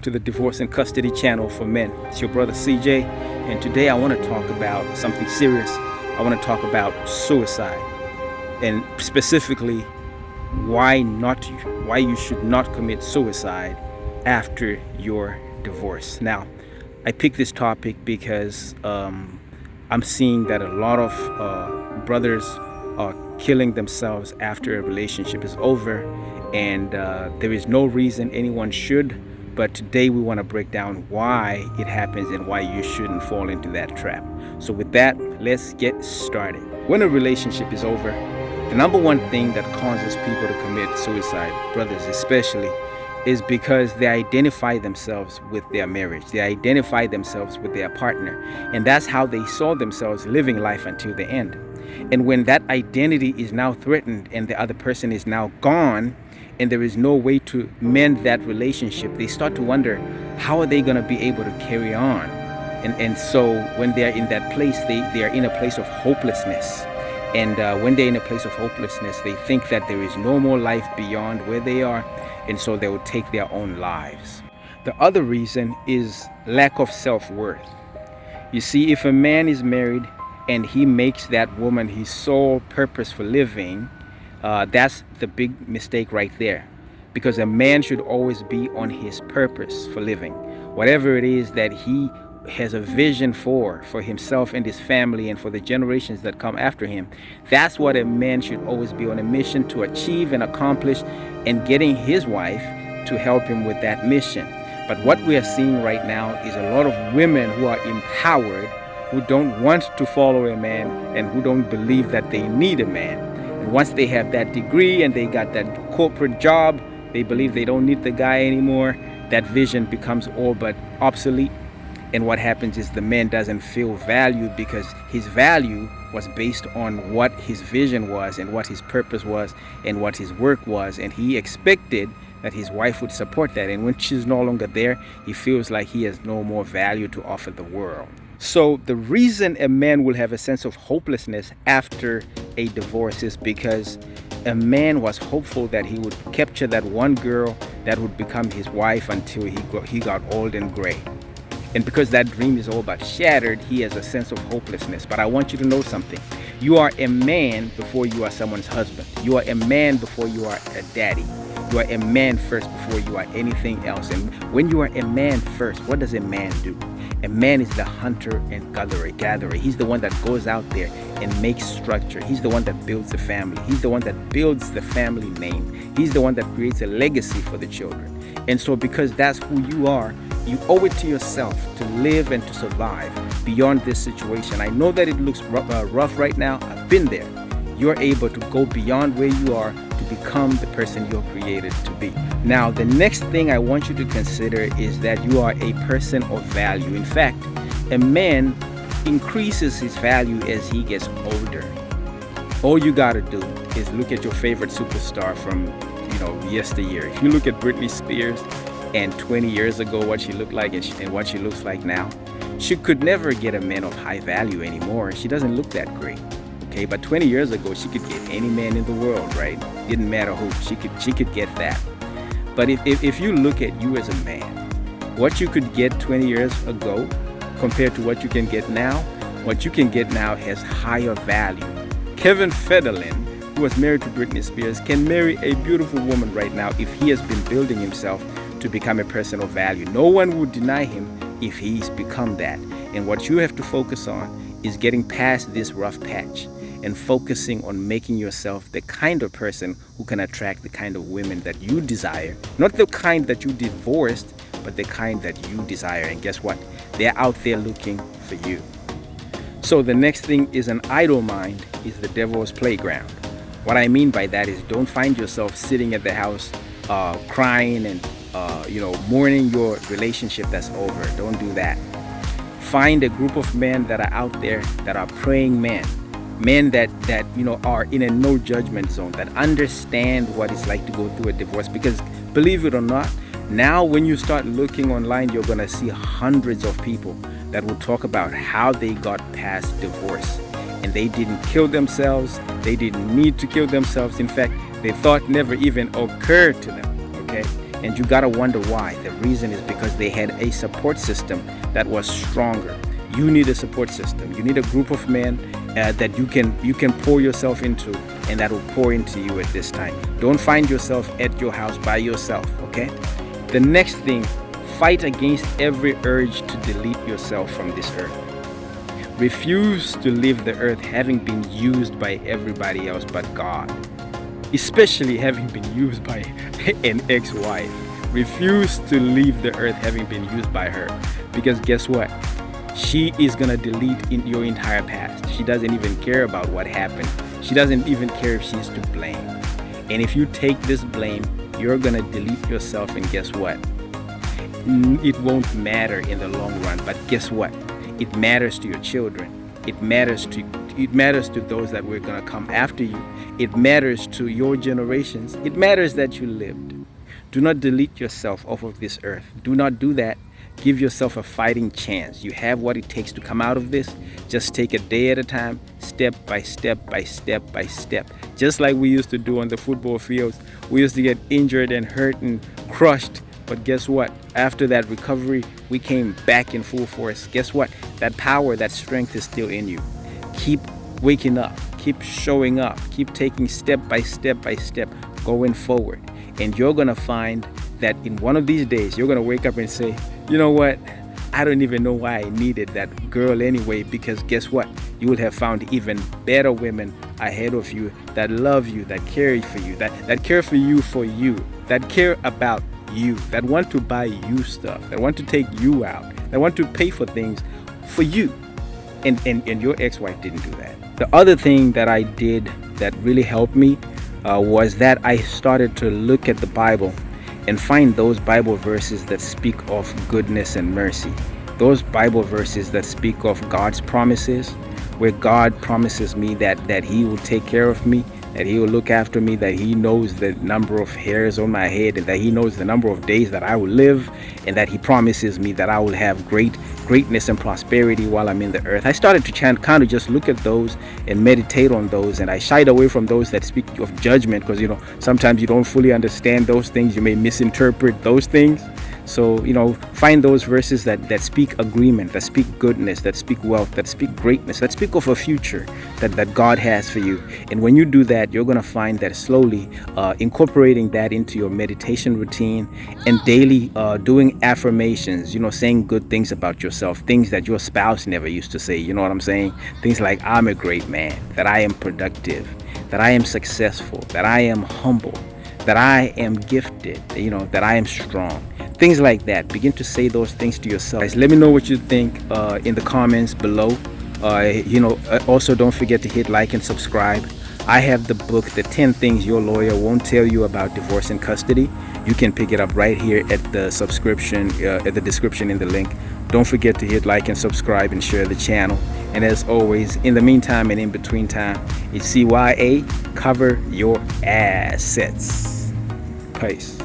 to the Divorce and Custody channel for men. It's your brother CJ, and today I want to talk about something serious. I want to talk about suicide, and specifically why you should not commit suicide after your divorce. Now, I picked this topic because I'm seeing that a lot of brothers are killing themselves after a relationship is over, and there is no reason anyone should. But today we want to break down why it happens and why you shouldn't fall into that trap. So with that, let's get started. When a relationship is over, the number one thing that causes people to commit suicide, brothers especially, is because they identify themselves with their marriage. They identify themselves with their partner. And that's how they saw themselves living life until the end. And when that identity is now threatened and the other person is now gone, and there is no way to mend that relationship, they start to wonder, how are they going to be able to carry on? And so when they're in that place, they are in a place of hopelessness. And when they're in a place of hopelessness, they think that there is no more life beyond where they are, and so they will take their own lives. The other reason is lack of self-worth. You see, if a man is married and he makes that woman his sole purpose for living, that's the big mistake right there, because a man should always be on his purpose for living. Whatever it is that he has a vision for himself and his family and for the generations that come after him, that's what a man should always be on a mission to achieve and accomplish, and getting his wife to help him with that mission. But what we are seeing right now is a lot of women who are empowered, who don't want to follow a man and who don't believe that they need a man. And once they have that degree and they got that corporate job, they believe they don't need the guy anymore. That vision becomes all but obsolete. And what happens is the man doesn't feel valued, because his value was based on what his vision was and what his purpose was and what his work was. And he expected that his wife would support that. And when she's no longer there, he feels like he has no more value to offer the world. So the reason a man will have a sense of hopelessness after a divorce is because a man was hopeful that he would capture that one girl that would become his wife until he got old and gray. And because that dream is all but shattered, he has a sense of hopelessness. But I want you to know something. You are a man before you are someone's husband. You are a man before you are a daddy. You are a man first before you are anything else. And when you are a man first, what does a man do? A man is the hunter and gatherer. He's the one that goes out there and makes structure. He's the one that builds the family. He's the one that builds the family name. He's the one that creates a legacy for the children. And so because that's who you are, you owe it to yourself to live and to survive beyond this situation. I know that it looks rough right now. I've been there. You're able to go beyond where you are to become the person you're created to be. Now, the next thing I want you to consider is that you are a person of value. In fact, a man increases his value as he gets older. All you gotta do is look at your favorite superstar from, yesteryear. If you look at Britney Spears and 20 years ago, what she looked like and what she looks like now, she could never get a man of high value anymore. She doesn't look that great. Okay, but 20 years ago, she could get any man in the world, right? Didn't matter who, she could get that. But if you look at you as a man, what you could get 20 years ago compared to what you can get now, what you can get now has higher value. Kevin Federline, who was married to Britney Spears, can marry a beautiful woman right now if he has been building himself to become a person of value. No one would deny him if he's become that. And what you have to focus on is getting past this rough patch and focusing on making yourself the kind of person who can attract the kind of women that you desire. Not the kind that you divorced, but the kind that you desire. And guess what? They're out there looking for you. So the next thing is an idle mind is the devil's playground. What I mean by that is, don't find yourself sitting at the house crying and mourning your relationship that's over. Don't do that. Find a group of men that are out there that are praying men that are in a no judgment zone, that understand what it's like to go through a divorce. Because believe it or not, now when you start looking online, you're gonna see hundreds of people that will talk about how they got past divorce, and they didn't kill themselves. They didn't need to kill themselves. In fact, the thought never even occurred to them. Okay, And you gotta wonder why. The reason is because they had a support system that was stronger. You need a support system. You need a group of men that you can pour yourself into, and that will pour into you at this time. Don't find yourself at your house by yourself, okay? The next thing, fight against every urge to delete yourself from this earth. Refuse to leave the earth having been used by everybody else but God, especially having been used by an ex-wife. Refuse to leave the earth having been used by her, because guess what? She is gonna delete in your entire past. She doesn't even care about what happened. She doesn't even care if she's to blame. And if you take this blame, you're gonna delete yourself, and guess what? It won't matter in the long run, but guess what? It matters to your children. It matters to those that were gonna come after you. It matters to your generations. It matters that you lived. Do not delete yourself off of this earth. Do not do that. Give yourself a fighting chance. You have what it takes to come out of this. Just take a day at a time, step by step by step by step. Just like we used to do on the football fields. We used to get injured and hurt and crushed. But guess what? After that recovery, we came back in full force. Guess what? That power, that strength is still in you. Keep waking up. Keep showing up. Keep taking step by step by step, going forward. And you're going to find that in one of these days, you're going to wake up and say, you know what? I don't even know why I needed that girl anyway, because guess what? You will have found even better women ahead of you that love you, that care for you, that care for you, that care about you, that want to buy you stuff, that want to take you out, that want to pay for things for you. And your ex-wife didn't do that. The other thing that I did that really helped me was that I started to look at the Bible and find those Bible verses that speak of goodness and mercy. Those Bible verses that speak of God's promises, where God promises me that He will take care of me, that He will look after me, that He knows the number of hairs on my head, and that He knows the number of days that I will live, and that He promises me that I will have greatness and prosperity while I'm in the earth. I started to kind of just look at those and meditate on those, and I shied away from those that speak of judgment, because sometimes you don't fully understand those things. You may misinterpret those things. So find those verses that speak agreement, that speak goodness, that speak wealth, that speak greatness, that speak of a future that God has for you. And when you do that, you're going to find that slowly incorporating that into your meditation routine, and daily doing affirmations, saying good things about yourself, things that your spouse never used to say. You know what I'm saying? Things like, I'm a great man, that I am productive, that I am successful, that I am humble, that I am gifted, that I am strong. Things like that. Begin to say those things to yourself. Guys, let me know what you think in the comments below. Also don't forget to hit like and subscribe. I have the book, The 10 Things Your Lawyer Won't Tell You About Divorce and Custody. You can pick it up right here at the description in the link. Don't forget to hit like and subscribe and share the channel. And as always, in the meantime and in between time, it's CYA. Cover your assets. Peace.